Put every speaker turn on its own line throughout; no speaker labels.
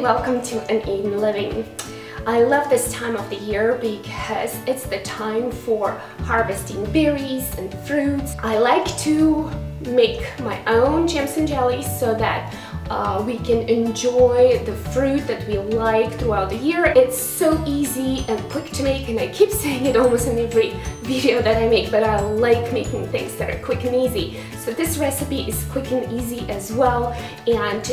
welcome to Uneven Living. I love this time of the year because it's the time for harvesting berries and fruits. I like to make my own jams and jellies so that we can enjoy the fruit that we like throughout the year. It's so easy and quick to make, and I keep saying it almost in every video that I make, but I like making things that are quick and easy. So this recipe is quick and easy as well, and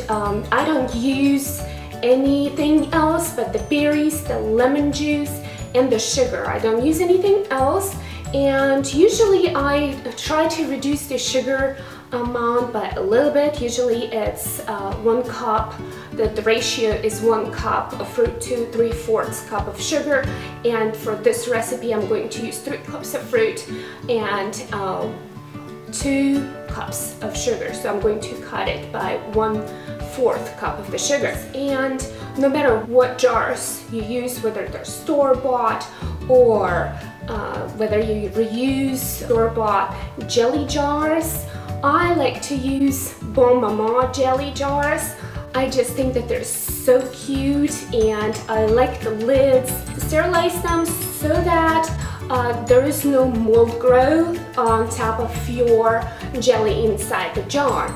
I don't use anything else but the berries, the lemon juice, and the sugar. I don't use anything else, and usually I try to reduce the sugar amount by a little bit. Usually it's 1 cup. The ratio is 1 cup of fruit to 3/4 cup of sugar, and for this recipe I'm going to use 3 cups of fruit and 2 cups of sugar. So I'm going to cut it by 1/4 cup of the sugar. And no matter what jars you use, whether they're store-bought or whether you reuse store-bought jelly jars, I like to use Bon Maman jelly jars. I just think that they're so cute, and I like the lids. Sterilize them so that there is no mold growth on top of your jelly inside the jar.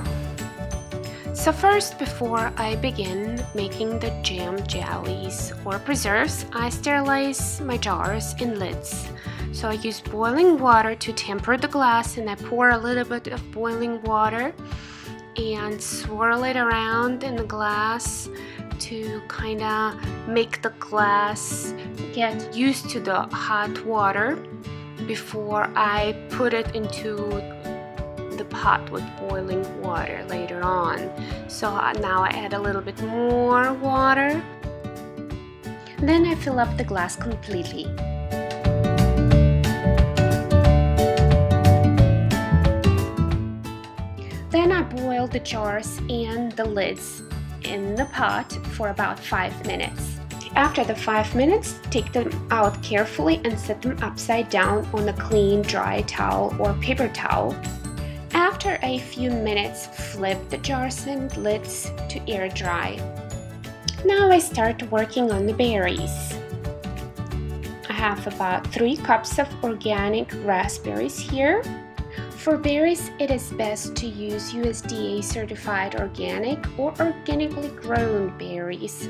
So first, before I begin making the jam jellies or preserves, I sterilize my jars and lids. So I use boiling water to temper the glass, and I pour a little bit of boiling water and swirl it around in the glass to kind of make the glass get used to the hot water before I put it into the pot with boiling water later on. So now I add a little bit more water. Then I fill up the glass completely. Then I boil the jars and the lids in the pot for about 5 minutes. After the 5 minutes, take them out carefully and set them upside down on a clean, dry towel or paper towel. After a few minutes, flip the jars and lids to air dry. Now I start working on the berries. I have about 3 cups of organic raspberries here. For berries, it is best to use USDA certified organic or organically grown berries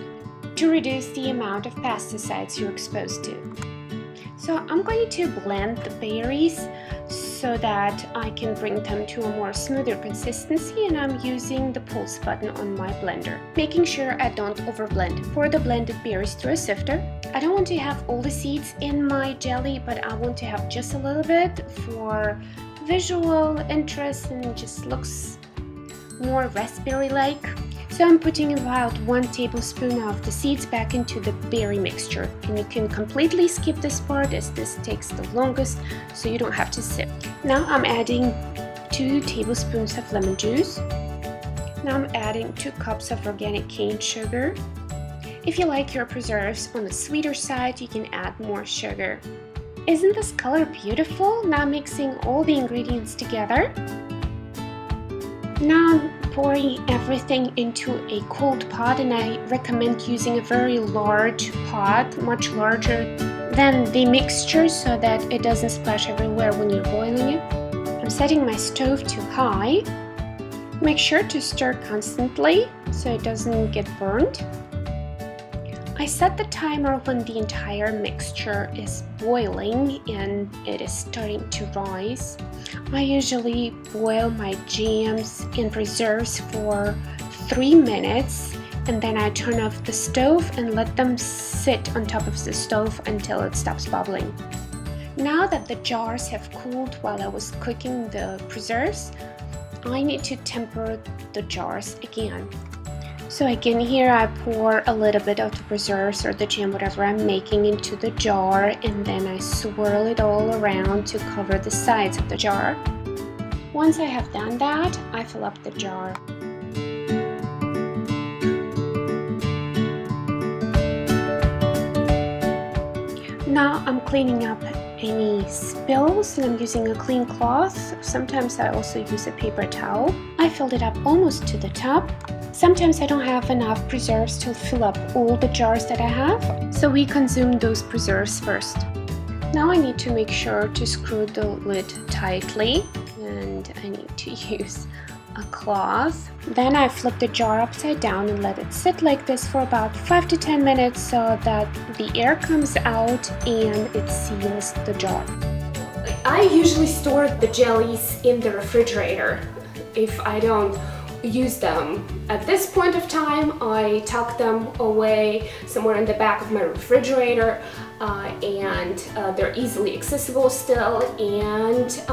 to reduce the amount of pesticides you're exposed to. So I'm going to blend the berries so that I can bring them to a more smoother consistency, and I'm using the pulse button on my blender, making sure I don't overblend. Pour the blended berries through a sifter. I don't want to have all the seeds in my jelly, but I want to have just a little bit for visual interest, and it just looks more raspberry-like. So I'm putting about 1 tablespoon of the seeds back into the berry mixture, and you can completely skip this part as this takes the longest, so you don't have to sift. Now I'm adding 2 tablespoons of lemon juice. Now I'm adding 2 cups of organic cane sugar. If you like your preserves on the sweeter side, you can add more sugar. Isn't this color beautiful? Now mixing all the ingredients together. Now I'm pouring everything into a cold pot, and I recommend using a very large pot, much larger than the mixture, so that it doesn't splash everywhere when you're boiling it. I'm setting my stove to high. Make sure to stir constantly so it doesn't get burned. I set the timer when the entire mixture is boiling and it is starting to rise. I usually boil my jams and preserves for 3 minutes, and then I turn off the stove and let them sit on top of the stove until it stops bubbling. Now that the jars have cooled while I was cooking the preserves, I need to temper the jars again. So again, here I pour a little bit of the preserves or the jam, whatever I'm making, into the jar, and then I swirl it all around to cover the sides of the jar. Once I have done that, I fill up the jar. Now I'm cleaning up
any spills, and I'm using a clean cloth. Sometimes I also use a paper towel. I filled it up almost to the top. Sometimes I don't have enough preserves to fill up all the jars that I have, so we consume those preserves first. Now I need to make sure to screw the lid tightly, and I need to use a cloth. Then I flip the jar upside down and let it sit like this for about 5 to 10 minutes so that the air comes out and it seals the jar.
I usually store the jellies in the refrigerator. If I don't use them at this point of time, I tuck them away somewhere in the back of my refrigerator, and they're easily accessible still, and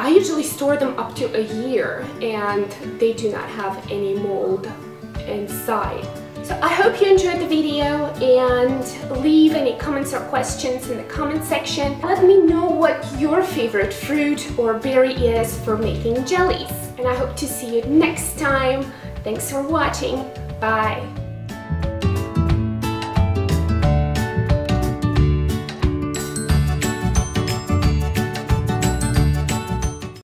I usually store them up to a year, and they do not have any mold inside. So I hope you enjoyed the video, and leave any comments or questions in the comment section. Let me know what your favorite fruit or berry is for making jellies, and I hope to see you next time. Thanks for watching. Bye.